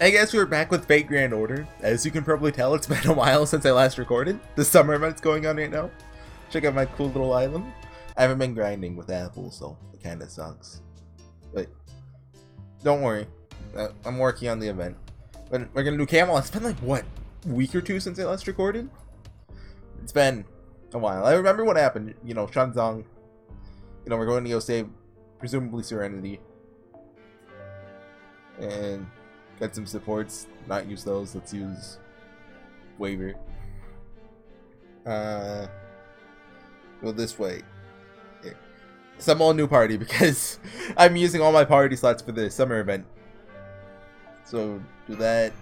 I guess we're back with Fate Grand Order. As you can probably tell, it's been a while since I last recorded. The summer event's going on right now. Check out my cool little island. I haven't been grinding with apples, so it kinda sucks. But don't worry, I'm working on the event. But we're gonna do Camelot. It's been like, what, a week or two since I last recorded? It's been a while. I remember what happened. You know, Shanzong. You know, we're going to go save, presumably, Serenity. And get some supports. Not use those. Let's use Waver. Go this way. Here. Assemble a new party because I'm using all my party slots for the summer event. So do that.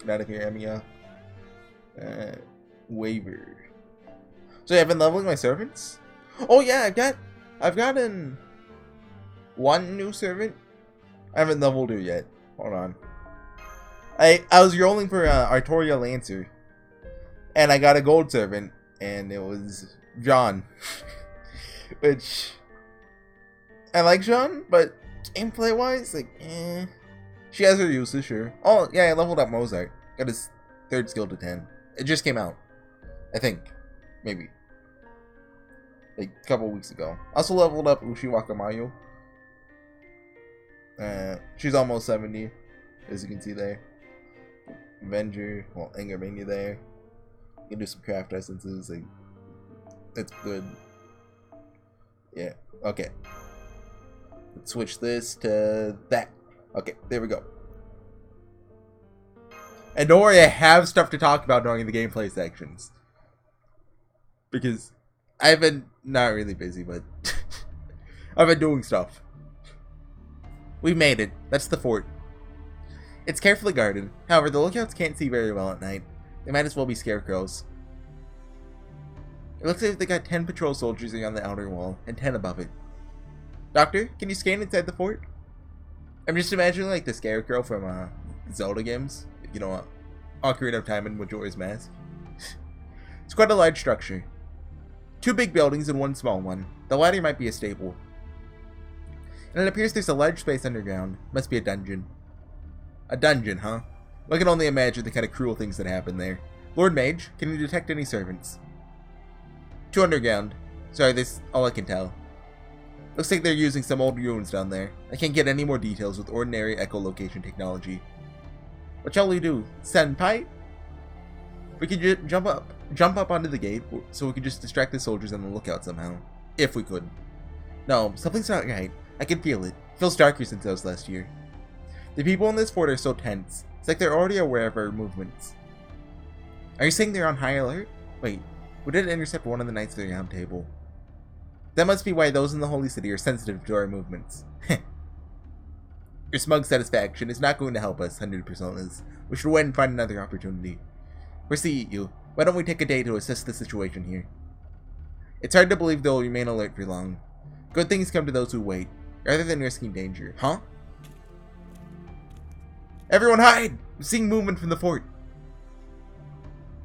Get out of here, Emiya. Waver. So yeah, I've been leveling my servants. Oh yeah, I've gotten one new servant. I haven't leveled her yet. Hold on. I was rolling for Artoria Lancer, and I got a gold servant, and it was Jeanne. Which I like Jeanne, but gameplay wise, like, eh. She has her uses, sure. Oh yeah, I leveled up Mozart. Got his 3rd skill to 10. It just came out, I think, maybe like a couple weeks ago. Also leveled up Ushi Wakamayu. She's almost 70, as you can see there. Avenger, well, Anger Mania there. You can do some craft essences, like, that's good. Yeah, okay. Let's switch this to that. Okay, there we go. And don't worry, I have stuff to talk about during the gameplay sections. Because I've been not really busy, but I've been doing stuff. We made it. That's the fort. It's carefully guarded. However, the lookouts can't see very well at night. They might as well be scarecrows. It looks like they got 10 patrol soldiers on the outer wall, and 10 above it. Doctor, can you scan inside the fort? I'm just imagining like the scarecrow from Zelda games. You know, Ocarina of Time and Majora's Mask. It's quite a large structure. 2 big buildings and 1 small one. The latter might be a stable. And it appears there's a large space underground. Must be a dungeon. A dungeon, huh? I can only imagine the kind of cruel things that happen there. Lord Mage, can you detect any servants? 2 underground. Sorry, this all I can tell. Looks like they're using some old ruins down there. I can't get any more details with ordinary echolocation technology. What shall we do? Senpai? We could jump up onto the gate, so we could just distract the soldiers on the lookout somehow. If we could. No, something's not right. I can feel it. It feels darker since I was last year. The people in this fort are so tense. It's like they're already aware of our movements. Are you saying they're on high alert? Wait, we did intercept one of the Knights of the Round Table. That must be why those in the Holy City are sensitive to our movements. Your smug satisfaction is not going to help us, 100%. We should wait and find another opportunity. HorseyEatYou, why don't we take a day to assess the situation here? It's hard to believe they'll remain alert for long. Good things come to those who wait, rather than risking danger. Huh? Everyone hide! I'm seeing movement from the fort.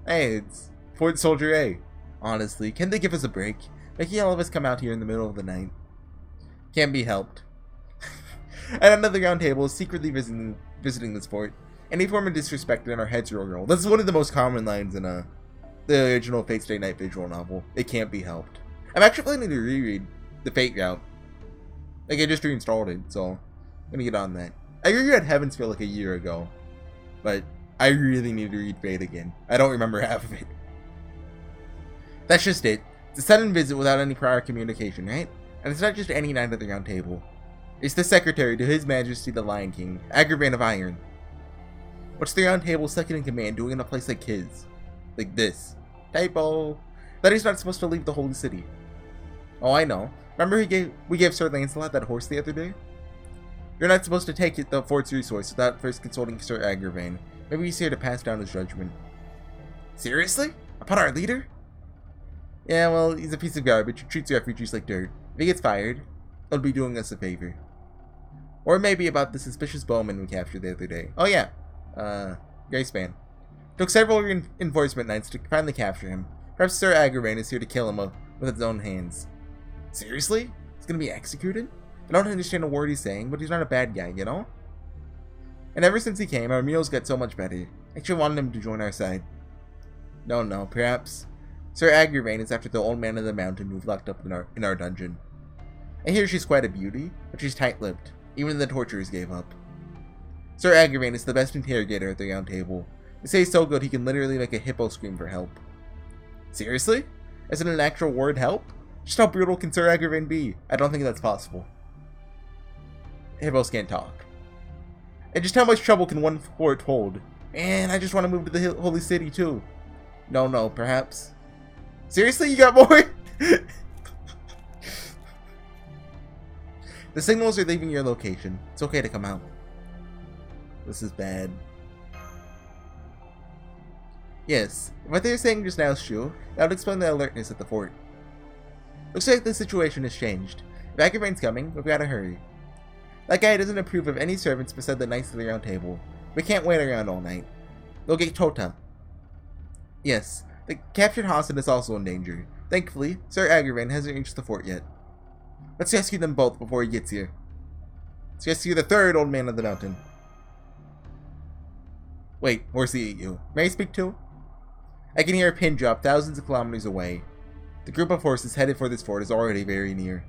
Hey, it's Fort Soldier A. Honestly, can they give us a break? Making all of us come out here in the middle of the night. Can't be helped. And another round table is secretly visiting this fort. Any form of disrespect and our heads will roll. That's one of the most common lines in the original Fate Stay Night visual novel. It can't be helped. I'm actually planning to reread the Fate route. Like, I just reinstalled it, so I'm gonna get on that. I reread Heaven's Feel like a year ago, but I really need to read Fate again. I don't remember half of it. That's just it. It's a sudden visit without any prior communication, right? And it's not just any Knight of the Round Table. It's the Secretary to His Majesty the Lion King, Agravain of Iron. What's the Round Table's second in command doing in a place like his? Like this. Typo. That he's not supposed to leave the Holy City. Oh, I know. Remember we gave Sir Lancelot that horse the other day? You're not supposed to take the fort's resource without first consulting Sir Agravain. Maybe he's here to pass down his judgment. Seriously? Upon our leader? Yeah, well, he's a piece of garbage who treats refugees like dirt. If he gets fired, he'll be doing us a favor. Or maybe about the suspicious bowman we captured the other day. Oh yeah, Grayspan. Took several reinforcement knights to finally capture him. Perhaps Sir Agravain is here to kill him with his own hands. Seriously? He's gonna be executed? I don't understand a word he's saying, but he's not a bad guy, you know? And ever since he came, our meals get so much better. I actually wanted him to join our side. No, perhaps Sir Agravain is after the old man of the mountain who've locked up in our dungeon. I hear she's quite a beauty, but she's tight-lipped. Even the torturers gave up. Sir Agravain is the best interrogator at the round table. They say he's so good he can literally make a hippo scream for help. Seriously? Isn't an actual word help? Just how brutal can Sir Agravain be? I don't think that's possible. Hippos can't talk. And just how much trouble can one fort hold? Man, I just want to move to the holy city too. No, perhaps. Seriously, you got more? The signals are leaving your location. It's okay to come out. This is bad. Yes, if what they were saying just now is true, that would explain the alertness at the fort. Looks like the situation has changed. If Agravain's coming, we've gotta hurry. That guy doesn't approve of any servants beside the Knights of the Round Table. We can't wait around all night. They'll get Tota. Yes, the captured Hassan is also in danger. Thankfully, Sir Agravain hasn't reached the fort yet. Let's rescue them both before he gets here. Let's rescue the third old man of the mountain. Wait, HorseyEatYou. May I speak to? I can hear a pin drop thousands of kilometers away. The group of horses headed for this fort is already very near.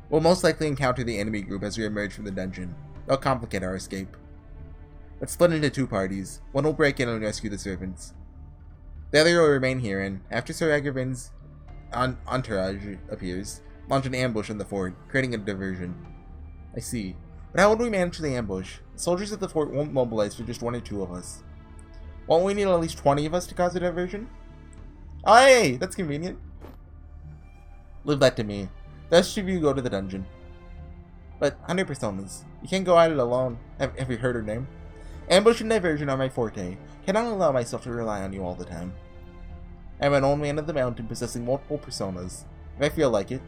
We'll most likely encounter the enemy group as we emerge from the dungeon. They'll complicate our escape. Let's split into two parties. One will break in and rescue the servants. The other will remain here and, after Sir Agravain's entourage appears, launch an ambush in the fort, creating a diversion. I see. But how would we manage the ambush? The soldiers at the fort won't mobilize for just one or two of us. Won't we need at least 20 of us to cause a diversion? Oh, hey! That's convenient. Leave that to me. The rest of you go to the dungeon. But 100 personas. You can't go at it alone. Have you heard her name? Ambush and diversion are my forte. Cannot allow myself to rely on you all the time. I'm an old man of the mountain possessing multiple personas. If I feel like it.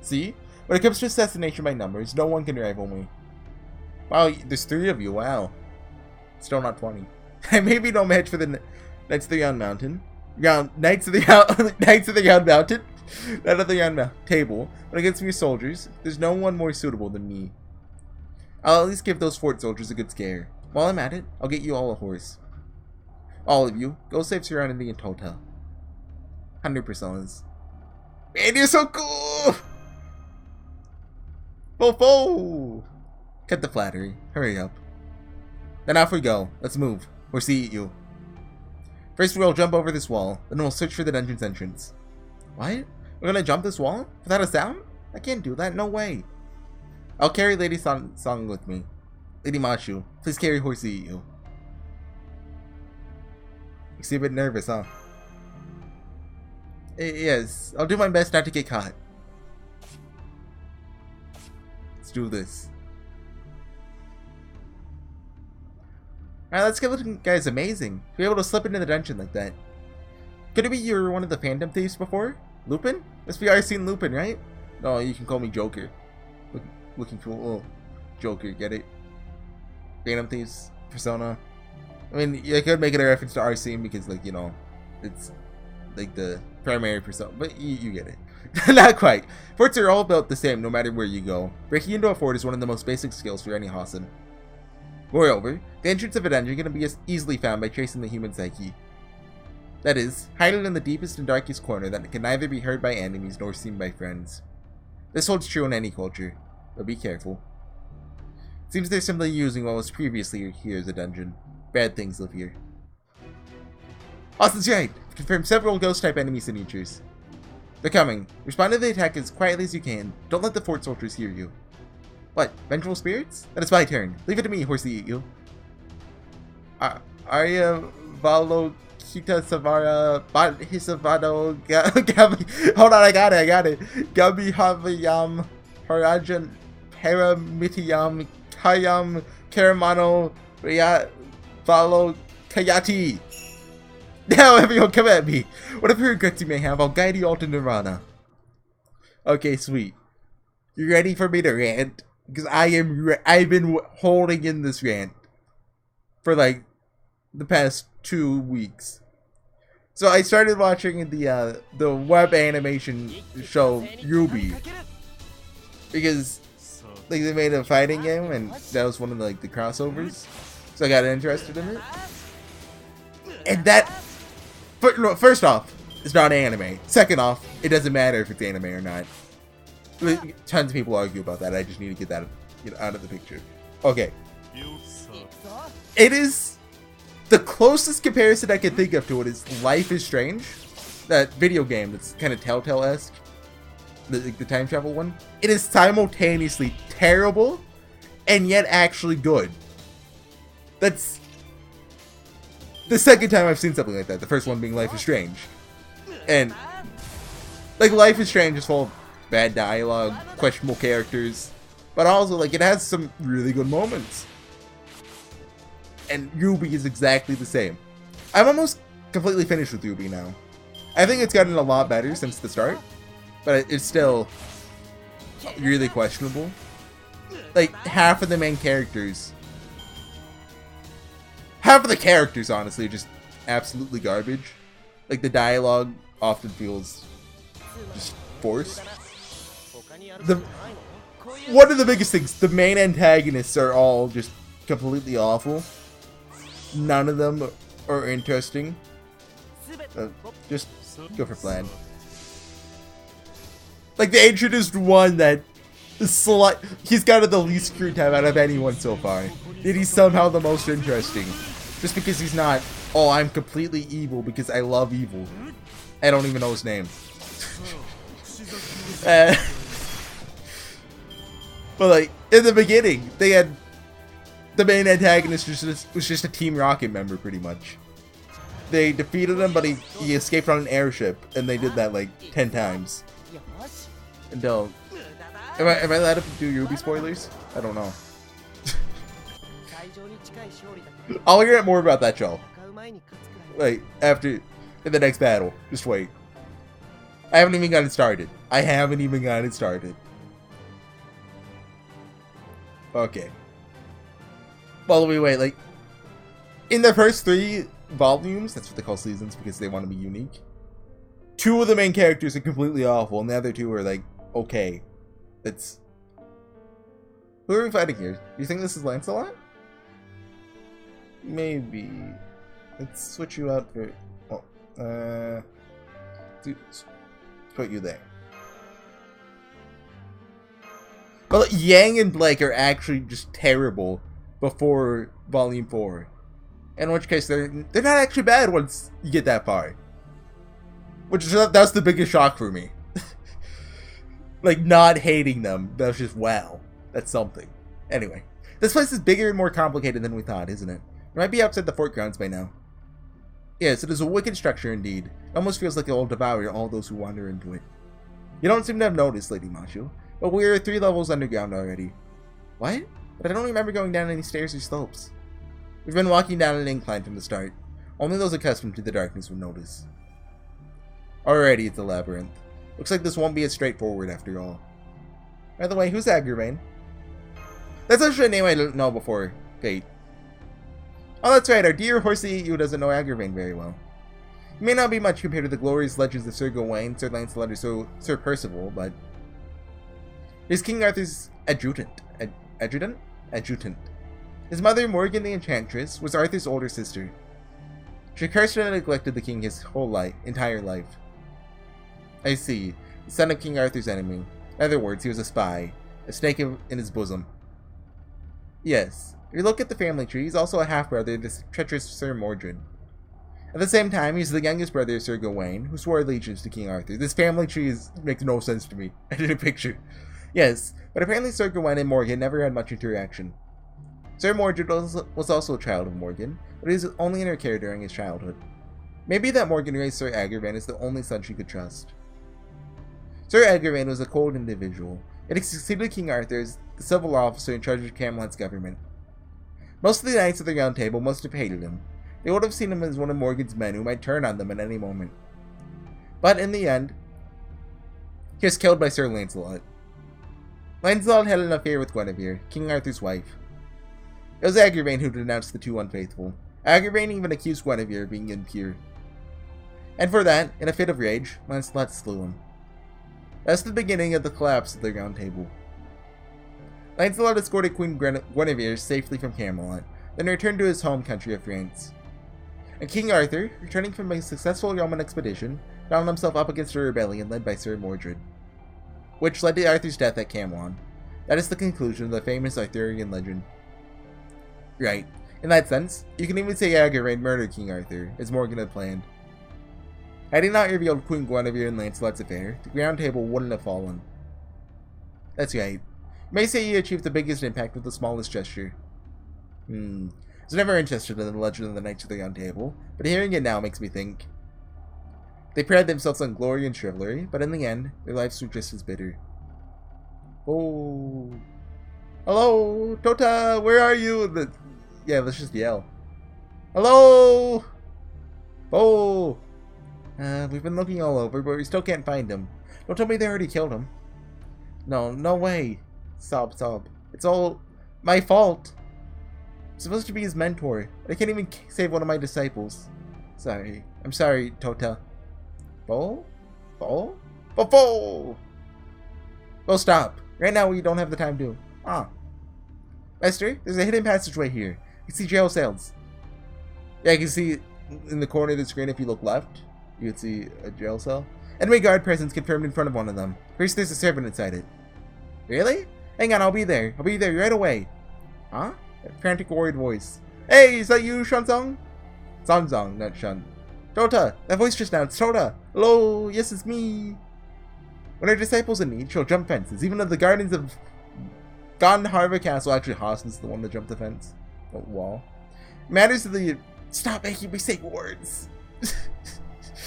See? When it comes to assassination by numbers, no one can rival me. Wow, there's 3 of you, wow. Still not 20. I may be no match for the Knights of the Round Mountain. Knights of the Round Mountain? Not of the Round Table. But against mere soldiers, there's no one more suitable than me. I'll at least give those fort soldiers a good scare. While I'm at it, I'll get you all a horse. All of you, go save Serenity and Tota. 100 personas. Man, you're so cool! Fo! Cut the flattery. Hurry up. Then off we go. Let's move. HorseyEatYou. First we'll jump over this wall, then we'll search for the dungeon's entrance. What? We're gonna jump this wall? Without a sound? I can't do that, no way. I'll carry Lady Song with me. Lady Mashu, please carry HorseyEatYou. You seem a bit nervous, huh? Yes, I'll do my best not to get caught. Let's do this. Alright, that skeleton guy is amazing. To be able to slip into the dungeon like that. Could it be you were one of the Phantom Thieves before? Lupin? Must be Arsene Lupin, right? No, you can call me Joker. Looking cool. Oh, Joker, get it? Phantom Thieves, Persona. I mean, I could make it a reference to Arsene because, like, you know, it's like the primary persona, but you get it. Not quite. Forts are all built the same no matter where you go. Breaking into a fort is one of the most basic skills for any Hassan. Moreover, the entrance of a dungeon can be easily found by tracing the human psyche. That is, hidden in the deepest and darkest corner that can neither be heard by enemies nor seen by friends. This holds true in any culture, but be careful. Seems they're simply using what was previously here as a dungeon. Bad things live here. Austin's right! Confirmed several ghost-type enemy signatures. They're coming. Respond to the attack as quietly as you can. Don't let the fort soldiers hear you. What? Vengeful spirits? Then it's my turn. Leave it to me, HorseyEatYou. Arya Valokita Savara Hisavado Gabi. Hold on, I got it. Gabi Havayam Harajan Paramitiyam Kayam Karamano Riyat Valo Kayati. Now everyone come at me. Whatever regrets you may have, I'll guide you all to Nirvana. Okay, sweet. You ready for me to rant? Because I've been holding in this rant for like the past 2 weeks. So I started watching the web animation show Ruby because like they made a fighting game, and that was one of the, like the crossovers. So I got interested in it. And that, first off, it's not anime. Second off, it doesn't matter if it's anime or not. Tons of people argue about that. I just need to get that out of the picture. Okay. It is the closest comparison I can think of to it is Life is Strange, that video game that's kind of Telltale-esque, the time travel one. It is simultaneously terrible and yet actually good. That's the second time I've seen something like that. The first one being Life is Strange. And like Life is Strange is full of bad dialogue, questionable characters, but also like it has some really good moments. And Ruby is exactly the same. I'm almost completely finished with Ruby now. I think it's gotten a lot better since the start, but it's still really questionable. Like half of the characters honestly are just absolutely garbage. Like the dialogue often feels just forced. One of the biggest things, the main antagonists are all just completely awful. None of them are interesting. Just go for Vlad. Like they introduced one that he's got the least screen time out of anyone so far. Yet he's somehow the most interesting. Just because he's not, oh, I'm completely evil because I love evil. I don't even know his name. But like, in the beginning, they had, the main antagonist was just a Team Rocket member, pretty much. They defeated him, but he escaped on an airship, and they did that like 10 times. Until, am I allowed to do Ruby spoilers? I don't know. I'll hear more about that, y'all. Like, in the next battle. Just wait. I haven't even gotten started. Okay. While we wait, like, in the first 3 volumes, that's what they call seasons because they want to be unique, 2 of the main characters are completely awful, and the other 2 are, like, okay. It's... Who are we fighting here? Do you think this is Lancelot? Maybe. Let's switch you out for... Oh, put you there. But Yang and Blake are actually just terrible before Volume 4. In which case, they're not actually bad once you get that far. That's the biggest shock for me. Like, not hating them. That's just, wow. That's something. Anyway. This place is bigger and more complicated than we thought, isn't it? It might be outside the fort grounds by now. Yes, it is a wicked structure indeed. It almost feels like it will devour all those who wander into it. You don't seem to have noticed, Lady Mashu, but we are 3 levels underground already. What? But I don't remember going down any stairs or slopes. We've been walking down an incline from the start. Only those accustomed to the darkness would notice. Alrighty, it's a labyrinth. Looks like this won't be as straightforward after all. By the way, who's Agravain? That's actually a name I didn't know before. Fate. Oh, that's right, our dear HorseyEatYou doesn't know Agravain very well. He may not be much compared to the glorious legends of Sir Gawain, Sir Lancelot, or Sir Percival, but... he's King Arthur's adjutant. Adjutant. His mother, Morgan the Enchantress, was Arthur's older sister. She cursed and neglected the king his whole entire life. I see. The son of King Arthur's enemy. In other words, he was a spy. A snake in his bosom. Yes. If you look at the family tree, he's also a half-brother of the treacherous Sir Mordred. At the same time, he's the youngest brother of Sir Gawain, who swore allegiance to King Arthur. This family tree makes no sense to me. I did a picture. Yes, but apparently Sir Gawain and Morgan never had much interaction. Sir Mordred was also a child of Morgan, but he was only in her care during his childhood. Maybe that Morgan raised Sir Agravain as the only son she could trust. Sir Agravain was a cold individual, yet he succeeded King Arthur as the civil officer in charge of Camelot's government. Most of the knights of the Round Table must have hated him. They would have seen him as one of Morgan's men who might turn on them at any moment. But in the end, he was killed by Sir Lancelot. Lancelot had an affair with Guinevere, King Arthur's wife. It was Agravain who denounced the 2 unfaithful. Agravain even accused Guinevere of being impure. And for that, in a fit of rage, Lancelot slew him. That's the beginning of the collapse of the Round Table. Lancelot escorted Queen Guinevere safely from Camelot, then returned to his home country of France. And King Arthur, returning from a successful Roman expedition, found himself up against a rebellion led by Sir Mordred, which led to Arthur's death at Camelot. That is the conclusion of the famous Arthurian legend. Right. In that sense, you can even say Agarin murdered King Arthur, as Morgan had planned. Had he not revealed Queen Guinevere and Lancelot's affair, the Round Table wouldn't have fallen. That's right. You may say he achieved the biggest impact with the smallest gesture. I was never interested in the legend of the Knights of the Round Table, but hearing it now makes me think. They pride themselves on glory and chivalry, but in the end, their lives were just as bitter. Oh. Hello, Tota, where are you? Yeah, let's just yell. Hello! Oh! We've been looking all over, but we still can't find him. Don't tell me they already killed him. No, no way. Sob, sob. It's all my fault. I'm supposed to be his mentor. I can't even save one of my disciples. Sorry. I'm sorry, Tota. Bo? Bo? Bo? Bo! Bo, stop. Right now we don't have the time to. Master, there's a hidden passageway here. You can see jail cells. Yeah, you can see in the corner of the screen if you look left. You can see a jail cell. Enemy guard presence confirmed in front of one of them. First, there's a servant inside it. Really? Hang on, I'll be there. I'll be there right away. Huh? A frantic, worried voice. Hey, is that you, Shanzong? Sanzong, not Shan. Tota, that voice just now, it's Tota. Hello, yes, it's me. When our disciples in need, she'll jump fences, even though the gardens of Gandharva Castle, actually Hassan's the one that jumped the fence. Wall. Matters of the... Stop making me say words.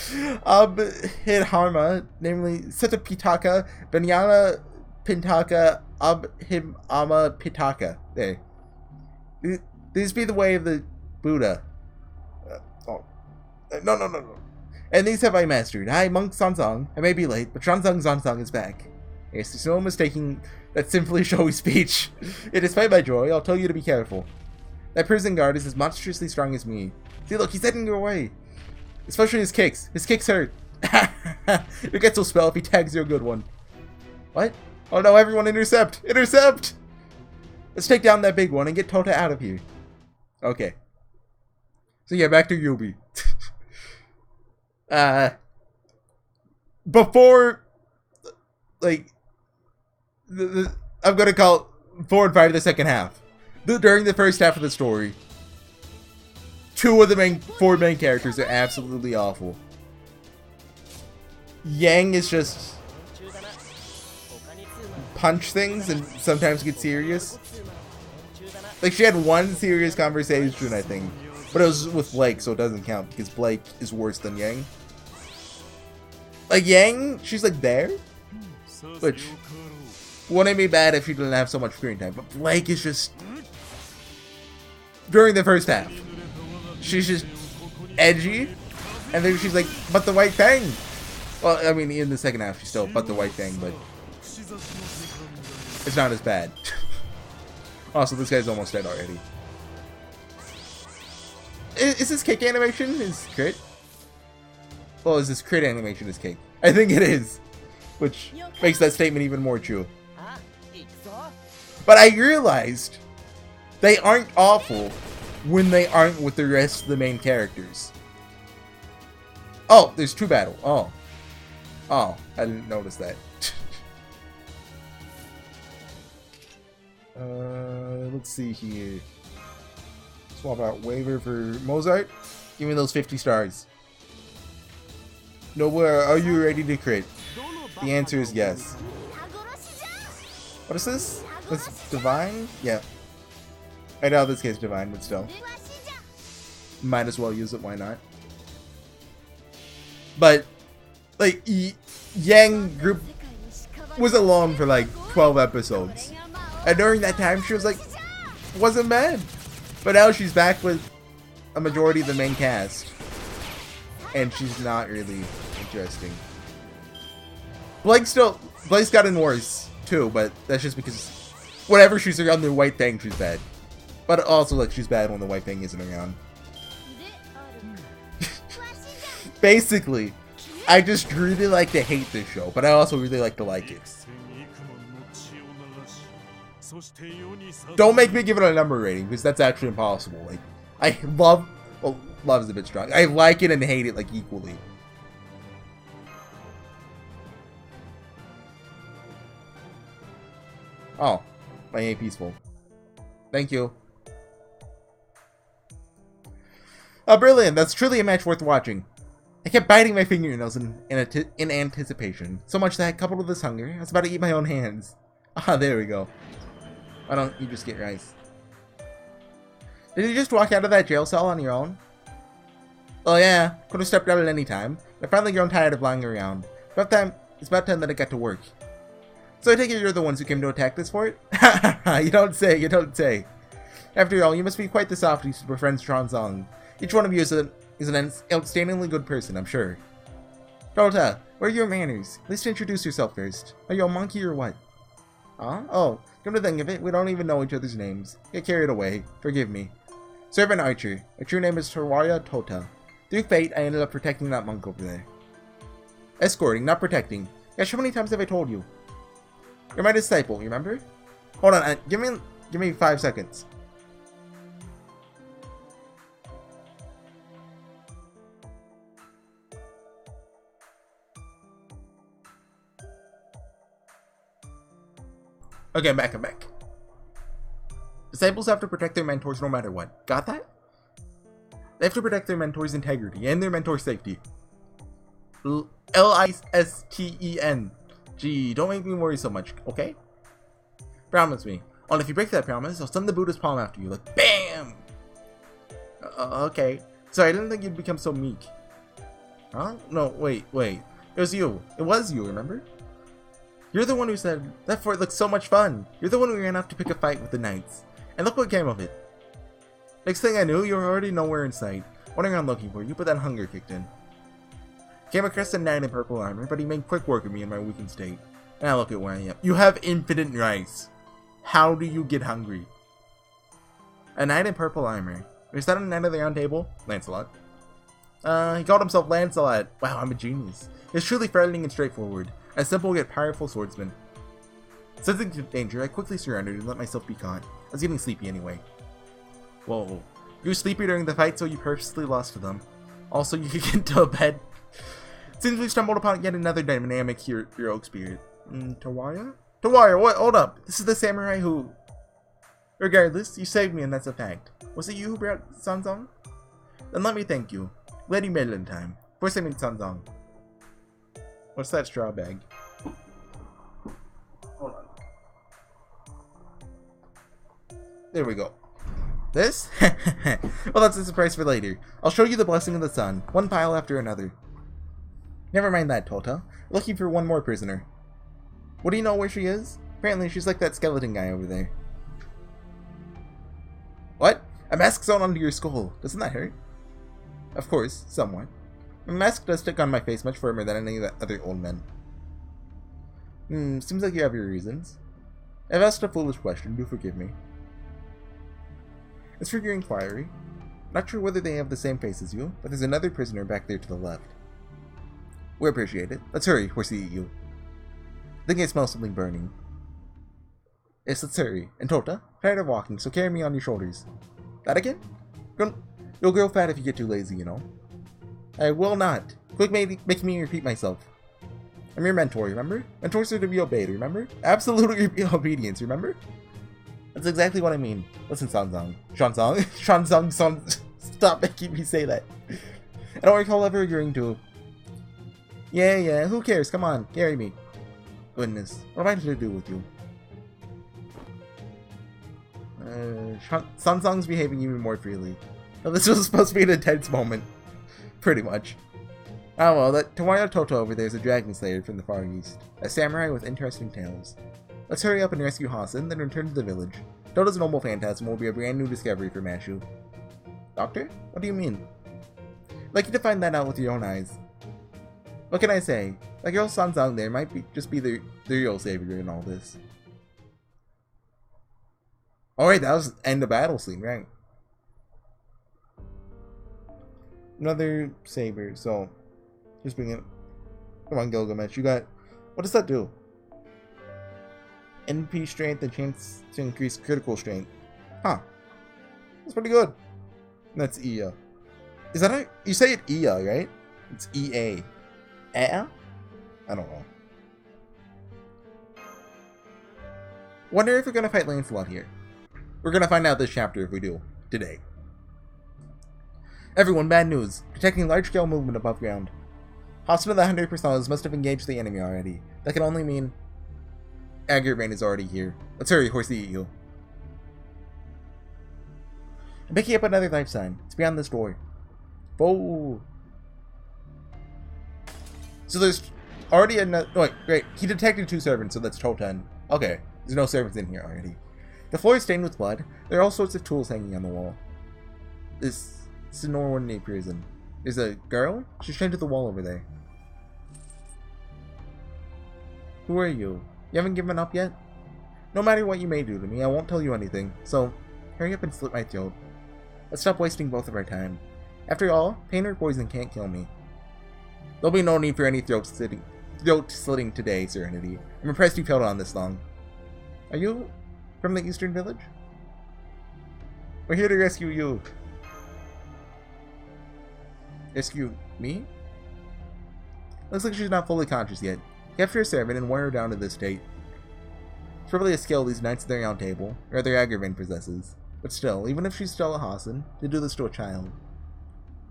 Hidharma, namely Sita Banyana Pintaka, Abhimama Pitaka. There. These be the way of the Buddha. No. And these have I mastered. I, Monk Sanzong, I may be late, but Shanzong Zanzong is back. Yes, there's no mistaking that simply showy speech. Yet despite my joy, I'll tell you to be careful. That prison guard is as monstrously strong as me. See, look, he's heading your way. Especially his kicks. His kicks hurt. It gets a spell if he tags you a good one. What? Oh no, everyone intercept! Intercept! Let's take down that big one and get Tota out of here. Okay. So yeah, back to Yubi. Before, like, I'm gonna call 4 and 5 the second half. During the first half of the story, 2 of the 4 main characters are absolutely awful. Yang is just punch things and sometimes get serious. Like, she had one serious conversation, I think, but it was with Blake, so it doesn't count because Blake is worse than Yang. Like, Yang, she's like there, which wouldn't be bad if she didn't have so much screen time, but Blake is just, during the first half, she's just edgy, and then she's like, but the white thing. Well, I mean, in the second half, she's still but the white thing, but it's not as bad. Also, this guy's almost dead already. Is this kick animation his crit? Well, is this crit animation his kick? I think it is, which makes that statement even more true. But I realized they aren't awful when they aren't with the rest of the main characters. Oh, there's 2 battle. Oh, I didn't notice that. Let's see here. Swap out Waver for Mozart. Give me those 50 stars. Noble, are you ready to crit? The answer is yes. What is this? That's Divine? Yeah. I doubt this case Divine, but still. Might as well use it, why not? But, like, Yang group was alone for like 12 episodes. And during that time, she was like, wasn't bad. But now she's back with a majority of the main cast. And she's not really interesting. Blake's gotten worse, too, but that's just because whenever she's around the white thing, she's bad. But also, like, she's bad when the white thing isn't around. Basically, I just really like to hate this show, but I also really like to like it. Don't make me give it a number rating, because that's actually impossible. Like, I love... Well, love is a bit strong. I like it and hate it, like, equally. Oh. My AP's full. Thank you. Oh, brilliant. That's truly a match worth watching. I kept biting my fingernails in anticipation. So much that, coupled with this hunger, I was about to eat my own hands. Ah, there we go. Why don't you just get rice? Did you just walk out of that jail cell on your own? Oh yeah, could have stepped out at any time. I've finally grown tired of lying around. It's about time that I got to work. So I take it you're the ones who came to attack this fort? You don't say, you don't say. After all, you must be quite the softies to befriend Stranzong. Each one of you is an outstandingly good person, I'm sure. Dota, where are your manners? At least introduce yourself first. Are you a monkey or what? Huh? Oh, come to think of it, we don't even know each other's names. Get carried away. Forgive me. Servant Archer. My true name is Terwaria Tota. Through fate, I ended up protecting that monk over there. Escorting, not protecting. Gosh, how many times have I told you? You're my disciple, you remember? Hold on, give me 5 seconds. Okay, I'm back. Disciples have to protect their mentors no matter what. Got that? They have to protect their mentor's integrity and their mentor's safety. L-I-S-T-E-N. Gee, don't make me worry so much, okay? Promise me. Oh, and if you break that promise, I'll send the Buddha's palm after you, like BAM! Okay. Sorry, I didn't think you'd become so meek. Huh? No, wait. It was you. It was you, remember? You're the one who said, that fort looks so much fun. You're the one who ran off to pick a fight with the knights. And look what came of it. Next thing I knew, you were already nowhere in sight. Wandering around looking for you, but then hunger kicked in. Came across a knight in purple armor, but he made quick work of me in my weakened state. Now look at where I am. You have infinite rice. How do you get hungry? A knight in purple armor. Is that a knight of the round table? Lancelot. He called himself Lancelot. Wow, I'm a genius. He's truly frightening and straightforward. A simple yet powerful swordsman. Sensing danger, I quickly surrendered and let myself be caught. I was getting sleepy anyway. Whoa. You were sleepy during the fight, so you purposely lost to them. Also, you could get into bed. Seems we stumbled upon yet another dynamic heroic spirit. Terwaria? Terwaria, what? Hold up. This is the samurai who... Regardless, you saved me and that's a fact. Was it you who brought Sanzong? Then let me thank you. Lady Midland time. First I meet Sanzong. What's that straw bag? Hold on. There we go. This? Well, that's a surprise for later. I'll show you the blessing of the sun, one pile after another. Never mind that, Tota. Looking for one more prisoner. What do you know where she is? Apparently she's like that skeleton guy over there. What? A mask sewn onto your skull. Doesn't that hurt? Of course, somewhat. My mask does stick on my face much firmer than any of the other old men. Seems like you have your reasons. I've asked a foolish question, do forgive me. As for your inquiry, not sure whether they have the same face as you, but there's another prisoner back there to the left. We appreciate it. Let's hurry, HorseyEatYou. I think I smell something burning. Yes, let's hurry. And Tota, tired of walking, so carry me on your shoulders. That again? You'll grow fat if you get too lazy, you know. I will not. Quick, make me repeat myself. I'm your mentor, remember? Mentors are to be obeyed, remember? Absolute obedience, remember? That's exactly what I mean. Listen, Sanzong. Shanzong, stop making me say that. I don't recall ever agreeing to... Yeah, who cares? Come on, carry me. Goodness, what am I to do with you? Sanzong's behaving even more freely. Now, this was supposed to be an intense moment. Pretty much. Oh well, that Terwaria Tota over there is a dragon slayer from the Far East. A samurai with interesting tales. Let's hurry up and rescue Hassan, then return to the village. Tota's noble phantasm will be a brand new discovery for Mashu. Doctor? What do you mean? I'd like you to find that out with your own eyes. What can I say? That girl Sanzong there might just be the real savior in all this. Alright, that was end of battle scene, right? Another saber, so just bring it. Come on, Gilgamesh, you got... What does that do? NP strength and chance to increase critical strength. Huh. That's pretty good. That's Ia. Is that a... You say it Ia, right? It's EA. I don't know. Wonder if we're gonna fight Lancelot here. We're gonna find out this chapter if we do. Today. Everyone, bad news. Detecting large-scale movement above ground. Hostile to the 100 personas must have engaged the enemy already. That can only mean... Agravain is already here. Let's hurry, HorseyEatYou. I'm picking up another life sign. It's beyond this door. Whoa. So there's already another... Oh, wait, great. He detected 2 servants, so that's total 10. Okay. There's no servants in here already. The floor is stained with blood. There are all sorts of tools hanging on the wall. This is an ordinary prison. There's a girl? She's chained to the wall over there. Who are you? You haven't given up yet? No matter what you may do to me, I won't tell you anything. So, hurry up and slit my throat. Let's stop wasting both of our time. After all, pain or poison can't kill me. There'll be no need for any throat slitting today, Serenity. I'm impressed you've held on this long. Are you from the Eastern Village? We're here to rescue you. Rescue me? Looks like she's not fully conscious yet. Capture a servant and wear her down to this state. It's probably a skill these knights at their round table, or rather Agravain possesses. But still, even if she's still a Hassan, to do this to a child.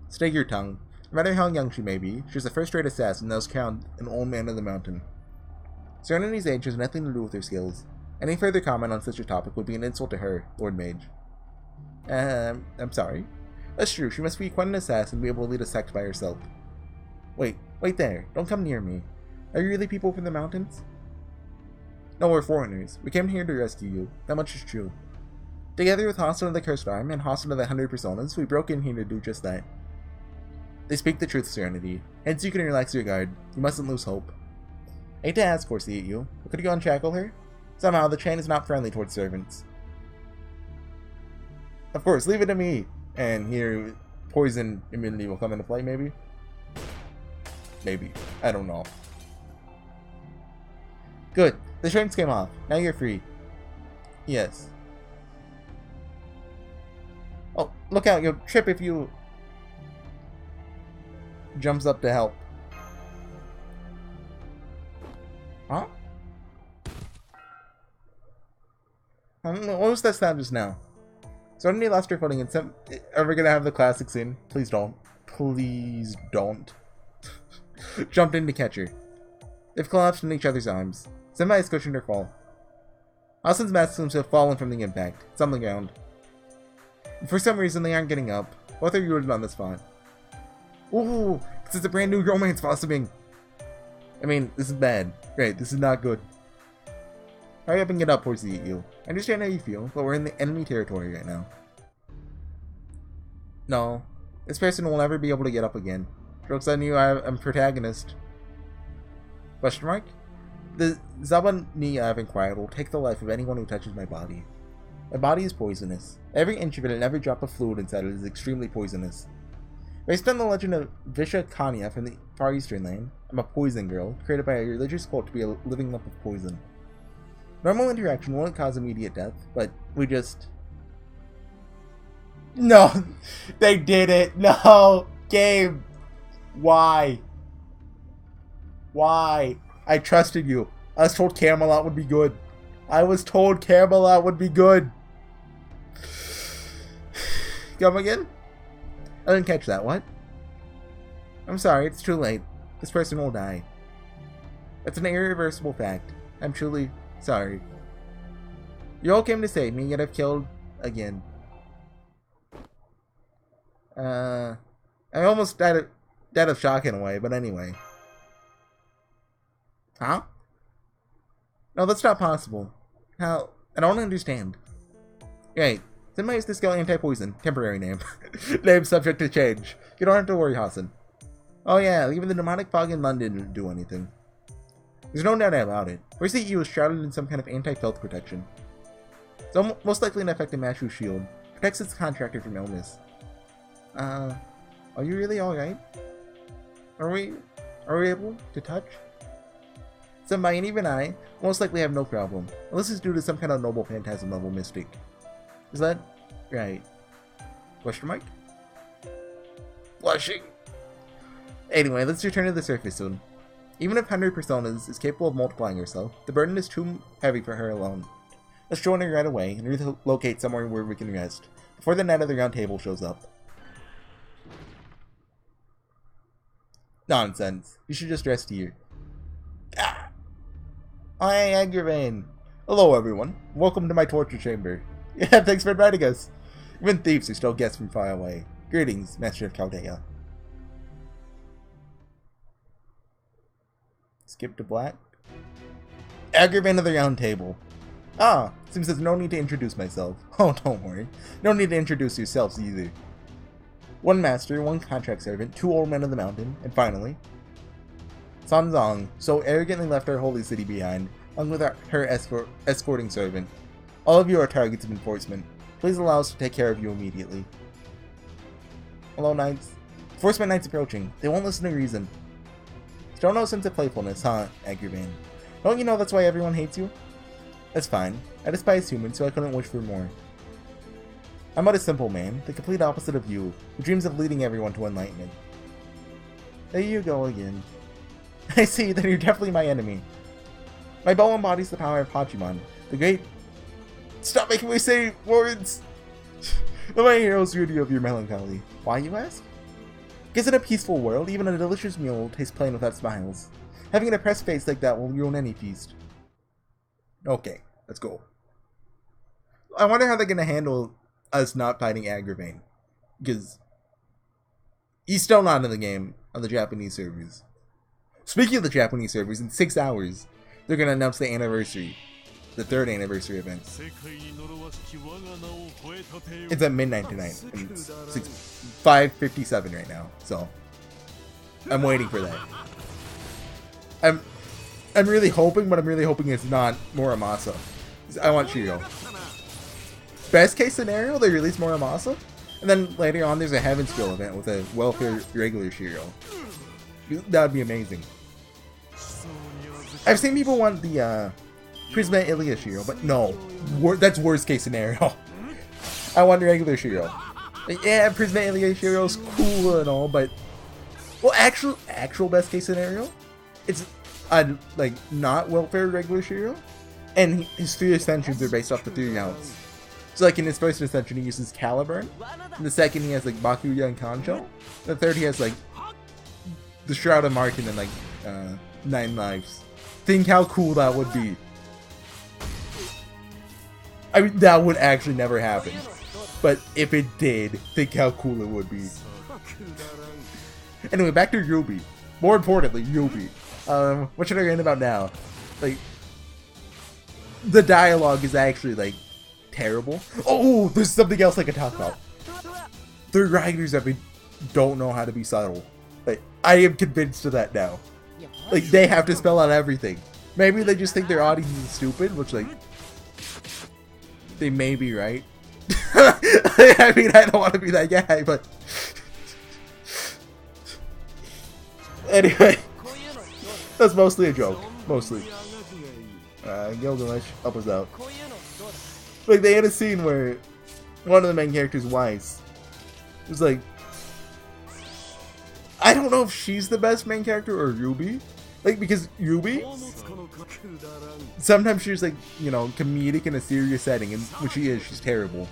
Stay your tongue. No matter how young she may be, she's a first-rate assassin that was crowned an old man of the mountain. Serenity's age has nothing to do with her skills. Any further comment on such a topic would be an insult to her, Lord Mage. I'm sorry. That's true, she must be quite an assassin and be able to lead a sect by herself. Wait there. Don't come near me. Are you really people from the mountains? No, we're foreigners. We came here to rescue you. That much is true. Together with Hostile of the Cursed Arm and Hostile of the 100 Personas, we broke in here to do just that. They speak the truth, Serenity. Hence you can relax your guard. You mustn't lose hope. I hate to ask, HorseyEatYou, but could you unshackle her? Somehow, the chain is not friendly towards servants. Of course, leave it to me! And here, poison immunity will come into play, maybe? Maybe. I don't know. Good. The chains came off. Now you're free. Yes. Oh, look out. You'll trip if you... Jumps up to help. Huh? What was that sound just now? Suddenly lost her footing and are we gonna have the classic scene? Please don't. Please don't. Jumped in to catch her. They've collapsed in each other's arms. Somebody has cushioned her fall. Austin's mask seems to have fallen from the impact. It's on the ground. And for some reason, they aren't getting up. Both are rooted on the spot. Ooh! This is a brand new romance blossoming! I mean, this is bad. Great, this is not good. Hurry up and get up, HorseyEatYou. I understand how you feel, but we're in the enemy territory right now. No. This person will never be able to get up again. Joke's on you, I'm protagonist. Question mark? The Zabani I've inquired will take the life of anyone who touches my body. My body is poisonous. Every inch of it and every drop of fluid inside it is extremely poisonous. Based on the legend of Visha Kanya from the Far Eastern Land, I'm a poison girl, created by a religious cult to be a living lump of poison. Normal interaction won't cause immediate death, but we just... No! They did it! No! Game! Why? Why? I trusted you. I was told Camelot would be good. I was told Camelot would be good. Come again? I didn't catch that. What? I'm sorry, it's too late. This person will die. That's an irreversible fact. I'm truly sorry. You all came to save me, yet I've killed again. I almost died of shock in a way, but anyway. Huh? No, that's not possible. How? I don't understand. Right. Somebody used to skill anti-poison. Temporary name. Name subject to change. You don't have to worry, Hassan. Oh yeah, even the demonic fog in London didn't do anything. There's no doubt about it. HorseyEatYou is shrouded in some kind of anti-filth protection. It's most likely an effective Mashu shield. Protects its contractor from illness. Are you really alright? Are we able to touch? Some might, and even I, most likely have no problem. Unless it's due to some kind of noble phantasm level mystic. Is that right? Question mark? Blushing. Anyway, let's return to the surface soon. Even if 100 personas is capable of multiplying herself, the burden is too heavy for her alone. Let's join her right away and relocate somewhere where we can rest, before the Knight of the Round Table shows up. Nonsense. You should just rest here. Ah! I Agravain. Hello everyone. Welcome to my torture chamber. Yeah, thanks for inviting us. Even thieves are still guests from far away. Greetings, Master of Chaldea. Skip to black. Agravain of the Round Table. Ah, seems there's no need to introduce myself. Oh, don't worry. No need to introduce yourselves either. One master, one contract servant, 2 old men of the mountain, and finally, Sanzong so arrogantly left our holy city behind, along with her escorting servant. All of you are targets of enforcement. Please allow us to take care of you immediately. Hello, knights. Enforcement knights approaching. They won't listen to reason. Still no sense of playfulness, huh, Agravain? Don't you know that's why everyone hates you? That's fine. I despise humans, so I couldn't wish for more. I'm but a simple man, the complete opposite of you, who dreams of leading everyone to enlightenment. There you go again. I see, then you're definitely my enemy. My bow embodies the power of Hachiman, the great... Stop making me say words! My heroes rid you of your melancholy. Why, you ask? Because in a peaceful world, even a delicious meal tastes plain without smiles. Having a depressed face like that will ruin any feast. Okay, let's go. I wonder how they're gonna handle us not fighting Agravain, because he's still not in the game on the Japanese servers. Speaking of the Japanese servers, in 6 hours, they're gonna announce the anniversary, the 3rd anniversary event. It's at midnight tonight, and it's 5:57 right now, so I'm waiting for that. I'm really hoping, but I'm really hoping it's not Muramasa. I want Shiro. Best case scenario, they release Muramasa, and then later on there's a Heaven Skill event with a welfare regular Shiro. That would be amazing. I've seen people want the Prisma Ilia Shiro, but no, that's worst case scenario. I want regular Shiro. Yeah, Prisma Ilia Shiro's cool and all, but well, actual best case scenario, it's like not welfare regular Shiro, and his 3 ascensions are based off the 3 rounds. So like in his first ascension he uses Caliburn, in the second he has like Bakuya and Kancho, the third he has like the Shroud of Markin and like 9 lives. Think how cool that would be. I mean, that would actually never happen, but if it did, think how cool it would be. Anyway, back to Ruby. More importantly, Ruby. What should I rant about now? Like, the dialogue is actually like terrible. Oh, there's something else I can talk about. The writers don't know how to be subtle. Like, I am convinced of that now. Like, they have to spell out everything. Maybe they just think their audience is stupid, which like they may be right. I mean, I don't want to be that guy, but anyway, that's mostly a joke. Mostly. Gilgamesh, help us out. Like, they had a scene where one of the main characters' wives was like, I don't know if she's the best main character or Ruby. Like, because Ruby, sometimes she's like, you know, comedic in a serious setting, and when she is, she's terrible.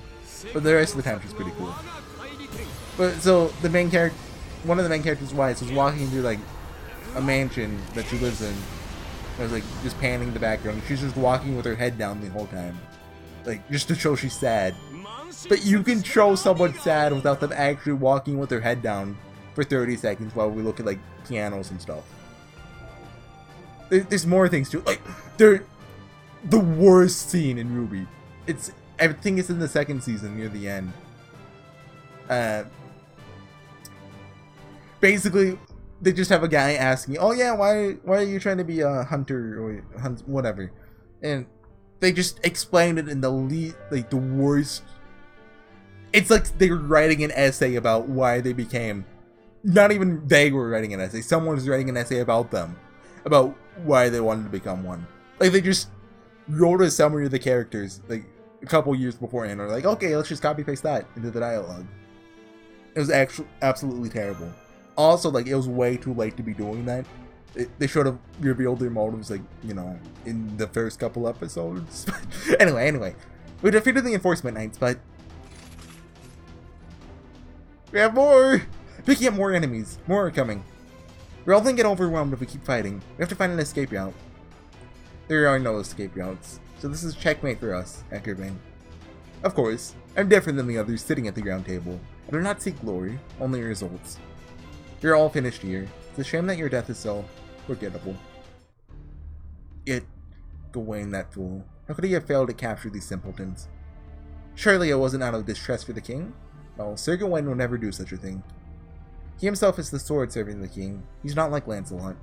But the rest of the time, she's pretty cool. But so the main character, one of the main character's wives was walking through like a mansion that she lives in. I was like just panning the background. She's just walking with her head down the whole time, like just to show she's sad. But you can show someone sad without them actually walking with their head down for 30 seconds while we look at like pianos and stuff. There's more things too. Like, they're the worst scene in Ruby. I think it's in the 2nd season near the end. Basically, they just have a guy asking, "Oh yeah, why are you trying to be a hunter or whatever?" And they just explained it in the the worst. It's like they were writing an essay about why they became. Not even they were writing an essay. Someone was writing an essay about them. about why they wanted to become one. Like, they just wrote a summary of the characters, like, a couple years beforehand. Or like, okay, let's just copy-paste that into the dialogue. It was actually absolutely terrible. Also, like, it was way too late to be doing that. They should have revealed their motives, like, you know, in the first couple episodes. Anyway. We defeated the Enforcement Knights, but we have more! Picking up more enemies. More are coming. We're all gonna get overwhelmed if we keep fighting. We have to find an escape route. There are no escape routes, so this is checkmate for us, Ackerman. Of course, I'm different than the others sitting at the round table. I do not seek glory, only results. You're all finished here. It's a shame that your death is so forgettable. Yet, Gawain, that fool. How could he have failed to capture these simpletons? Surely it wasn't out of distrust for the king? Well, Sir Gawain will never do such a thing. He himself is the sword serving the king. He's not like Lancelot.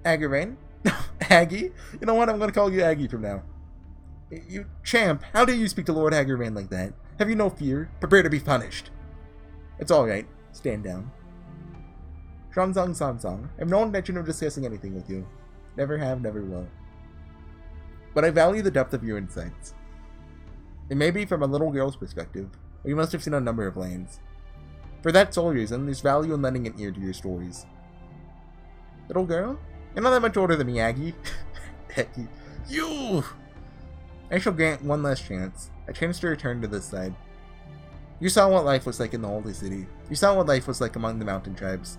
Aggervain? Aggie? You know what? I'm gonna call you Aggie from now. You champ, how dare you speak to Lord Aggervain like that? Have you no fear? Prepare to be punished. It's alright. Stand down. Shanzong Sansong, I have no intention of discussing anything with you. Never have, never will. But I value the depth of your insights. It may be from a little girl's perspective, or you must have seen a number of lands. For that sole reason, there's value in lending an ear to your stories. Little girl? You're not that much older than me, Aggie. Aggie. You! I shall grant one last chance. A chance to return to this side. You saw what life was like in the Holy City. You saw what life was like among the mountain tribes.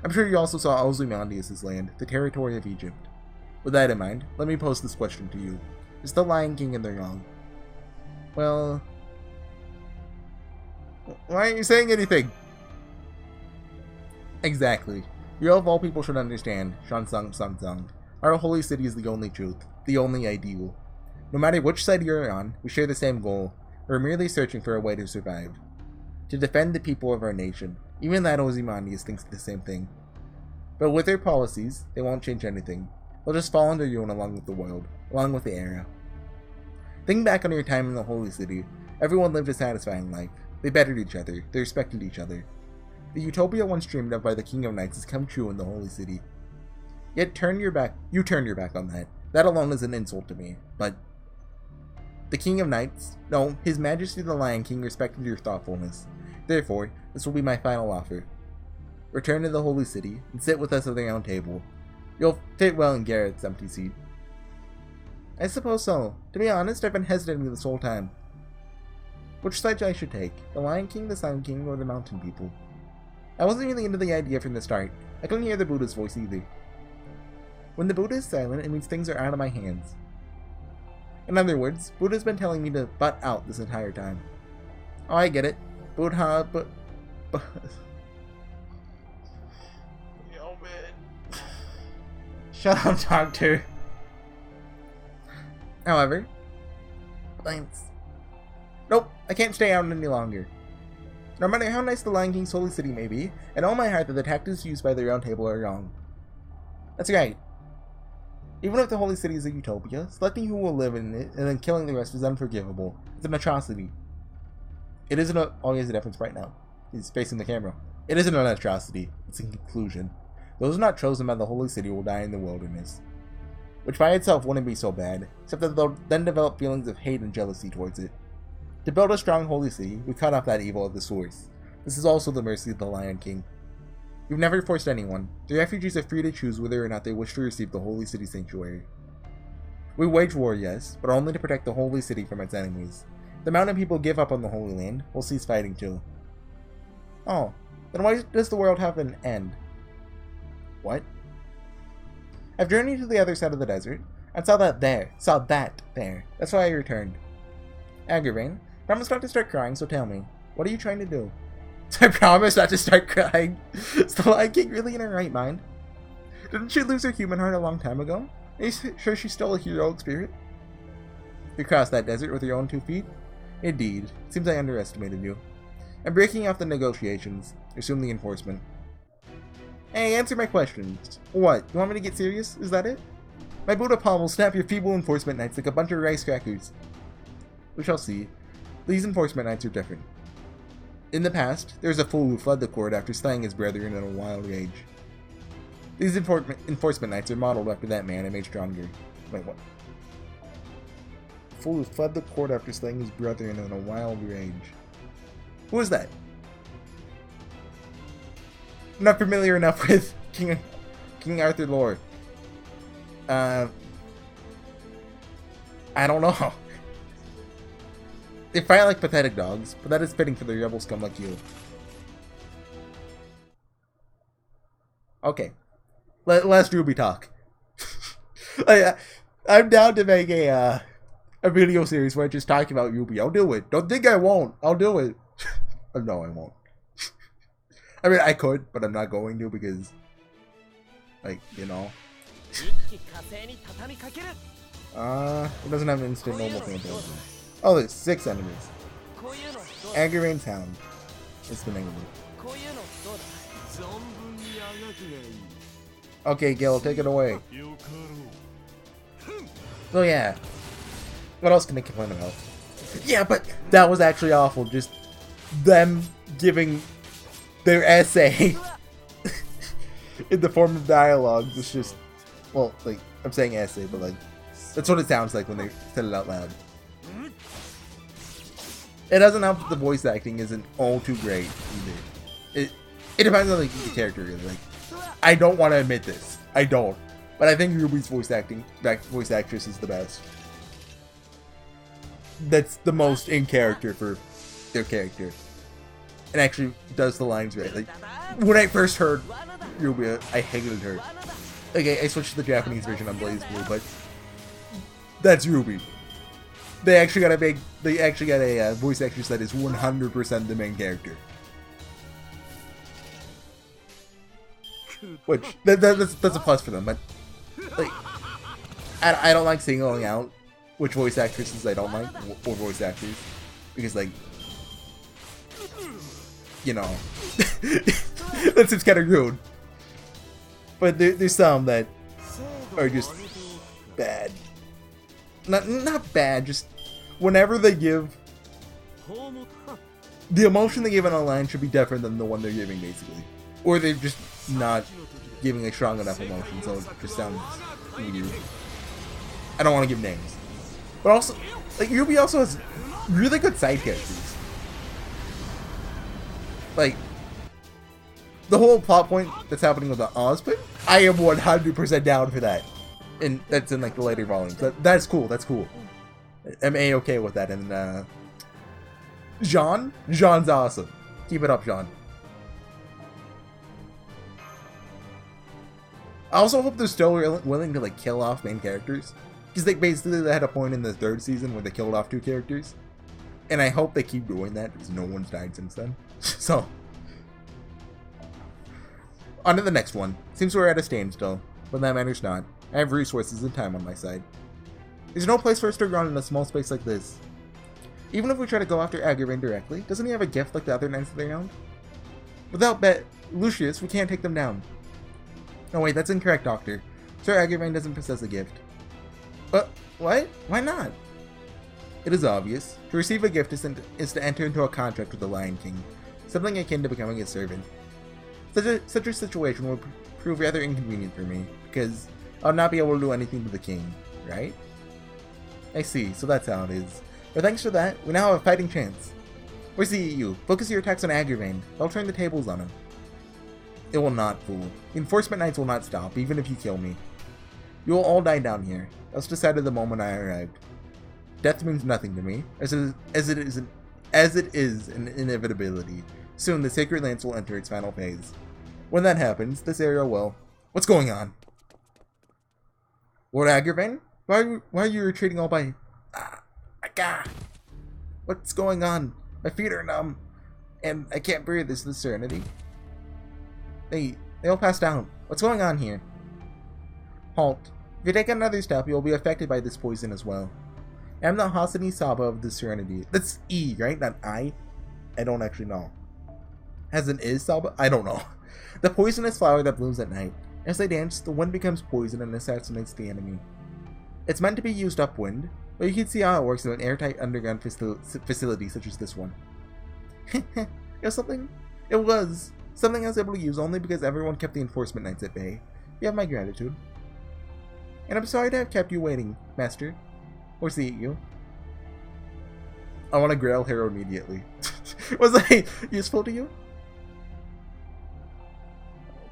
I'm sure you also saw Ozymandias' land, the territory of Egypt. With that in mind, let me pose this question to you. Is the Lion King in the wrong? Well... why aren't you saying anything? Exactly. You of all people should understand, Shansung. Our holy city is the only truth, the only ideal. No matter which side you're on, we share the same goal. We're merely searching for a way to survive. To defend the people of our nation. Even that Ozymandias thinks the same thing. But with their policies, they won't change anything. They'll just fall under ruin along with the world, along with the era. Think back on your time in the Holy City. Everyone lived a satisfying life. They bettered each other. They respected each other. The utopia once dreamed of by the King of Knights has come true in the Holy City. Yet you turned your back on that. That alone is an insult to me. But the King of Knights, no, His Majesty the Lion King respected your thoughtfulness. Therefore, this will be my final offer. Return to the Holy City and sit with us at the round table. You'll fit well in Garrett's empty seat. I suppose so. To be honest, I've been hesitating this whole time. Which side I should take? The Lion King, the Sun King, or the Mountain People? I wasn't really into the idea from the start. I couldn't hear the Buddha's voice either. When the Buddha is silent, it means things are out of my hands. In other words, Buddha's been telling me to butt out this entire time. Oh, I get it. Buddha, but... Yo, man. Shut up, Doctor. However... Lance. Nope, I can't stay out any longer. No matter how nice the Lion King's holy city may be, I know in my heart that the tactics used by the Round Table are wrong. That's right. Even if the holy city is a utopia, selecting who will live in it and then killing the rest is unforgivable. It's an atrocity. It isn't a... oh, he has a difference right now. He's facing the camera. It isn't an atrocity. It's a conclusion. Those not chosen by the holy city will die in the wilderness. Which by itself wouldn't be so bad, except that they'll then develop feelings of hate and jealousy towards it. To build a strong holy city, we cut off that evil at the source. This is also the mercy of the Lion King. We've never forced anyone. The refugees are free to choose whether or not they wish to receive the holy city sanctuary. We wage war, yes, but only to protect the holy city from its enemies. If the mountain people give up on the Holy Land, we'll cease fighting too. Oh, then why does the world have an end? What? I've journeyed to the other side of the desert, and saw that there. That's why I returned. Aggravain, promise not to start crying, so tell me, what are you trying to do? I promise not to start crying. Is the Lion King really in her right mind? Didn't she lose her human heart a long time ago? Are you sure she's still a heroic spirit? You crossed that desert with your own 2 feet? Indeed. Seems I underestimated you. I'm breaking off the negotiations. Assume the enforcement. Hey, answer my questions. What? You want me to get serious? Is that it? My Buddha palm will snap your feeble enforcement knights like a bunch of rice crackers. We shall see. These enforcement knights are different. In the past, there was a fool who fled the court after slaying his brethren in a wild rage. These enforcement knights are modeled after that man and made stronger. Wait, what? Fool who fled the court after slaying his brother in a wild rage. Who is that? I'm not familiar enough with King Arthur lore. I don't know. They fight like pathetic dogs, but that is fitting for the rebel scum like you. Okay. Let's Ruby talk. I'm down to make a video series where I just talk about Ruby. I'll do it. Don't think I won't. I'll do it. No, I won't. I mean, I could, but I'm not going to because, like, you know. It doesn't have instant normal thing ability. Oh, there's 6 enemies. Aggravate's Hound. It's the name of it. Okay, Gil, take it away. Oh yeah. What else can they complain about? Yeah, but that was actually awful. Just them giving their essay in the form of dialogue. It's just, well, like, I'm saying essay, but like, that's what it sounds like when they said it out loud. It doesn't help that the voice acting isn't all too great either. It depends on the character really. Like, I don't want to admit this. I don't. But I think Ruby's voice actress is the best. That's the most in character for their character. And actually does the lines right. Like, when I first heard Ruby, I hated her. Okay, I switched to the Japanese version on BlazBlue, but that's Ruby. They actually got a voice actress that is 100% the main character. Which that's a plus for them, but like I don't like singling out which voice actresses I don't like or voice actors because, like, you know, that seems kind of rude. But there's some that are just bad. Not bad, just whenever they give, the emotion they give on a line should be different than the one they're giving, basically. Or they're just not giving a strong enough emotion, so it just sounds weird. I don't want to give names. But also, like, Ruby also has really good side characters. Like, the whole plot point that's happening with the Ozpin, I am 100% down for that. And that's in, like, the later volumes. That's cool, that's cool. I'm A-okay with that. And, Jeanne's awesome. Keep it up, Jeanne. I also hope they're still willing to, like, kill off main characters. Because they basically had a point in the 3rd season where they killed off 2 characters. And I hope they keep doing that because no one's died since then. So, on to the next one. Seems we're at a standstill, but that matters not. I have resources and time on my side. There's no place for us to run in a small space like this. Even if we try to go after Agravain directly, doesn't he have a gift like the other knights that they owned? Without Lucius, we can't take them down. No, wait, that's incorrect, Doctor. Sir Agravain doesn't possess a gift. But, what? Why not? It is obvious. To receive a gift is to enter into a contract with the Lion King, something akin to becoming his servant. Such a situation would prove rather inconvenient for me, because I'll not be able to do anything to the king, right? I see, so that's how it is. But thanks to that, we now have a fighting chance. HorseyEatYou, focus your attacks on Agravain. I'll turn the tables on him. It will not, fool. The enforcement knights will not stop, even if you kill me. You will all die down here. That was decided the moment I arrived. Death means nothing to me, as it is an inevitability. Soon the Sacred Lance will enter its final phase. When that happens, this area will... What's going on? Lord Agravain? Why are you retreating all by... What's going on? My feet are numb, and I can't breathe. Is this Serenity? They all passed out. What's going on here? Halt. If you take another step, you'll be affected by this poison as well. I'm the Hasani Saba of the Serenity. That's E, right? Not I? I don't actually know. As in is Saba? I don't know. The poisonous flower that blooms at night. As they dance, the wind becomes poison and assassinates the enemy. It's meant to be used upwind, but you can see how it works in an airtight underground facility such as this one. It was something I was able to use only because everyone kept the enforcement knights at bay. You have my gratitude. And I'm sorry to have kept you waiting, Master. HorseyEatYou. I want to grail Hero immediately. Was I useful to you?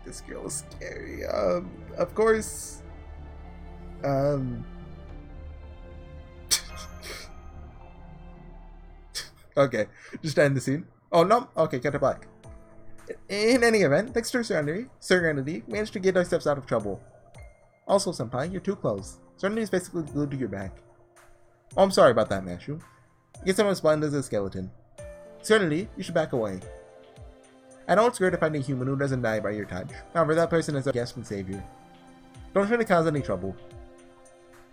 This girl is scary. Of course. Okay, just end the scene. Oh no, okay, cut to black. In any event, thanks to Serenity, we managed to get ourselves out of trouble. Also, Senpai, you're too close. Serenity is basically glued to your back. Oh, I'm sorry about that, Mashu. I guess I'm as blind as a skeleton. Serenity, you should back away. I know it's great to find a human who doesn't die by your touch. However, that person is our guest and savior. Don't try to cause any trouble.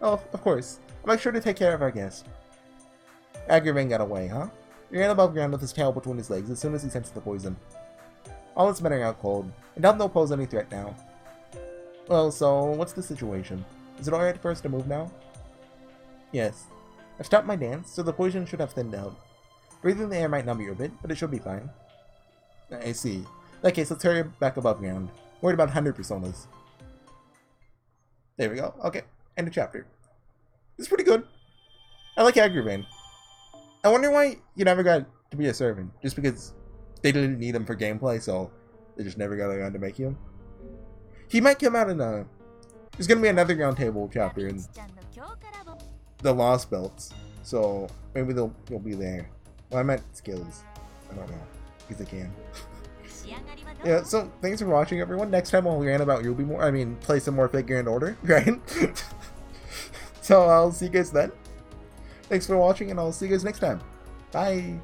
Oh, of course. I'll make sure to take care of our guest. Agravain got away, huh? He ran above ground with his tail between his legs as soon as he sensed the poison. All its men are out cold, and Helm don't pose any threat now. Well, so, what's the situation? Is it alright for us to move now? Yes. I've stopped my dance, so the poison should have thinned out. Breathing the air might numb you a bit, but it should be fine. I see. In that case, let's hurry back above ground. Worried about 100 personas. There we go. Okay, end of chapter. It's pretty good. I like Agravain. I wonder why you never got to be a servant. Just because they didn't need him for gameplay, so they just never got around to making him. He might come out in a... There's gonna be another round table chapter in the Lost Belts, so maybe he'll be there. Well, I meant skills. I don't know, because they can. Yeah, so thanks for watching, everyone. Next time I'll rant about Ruby more. I mean, play some more Figure in Order, right? So I'll see you guys then. Thanks for watching, and I'll see you guys next time. Bye!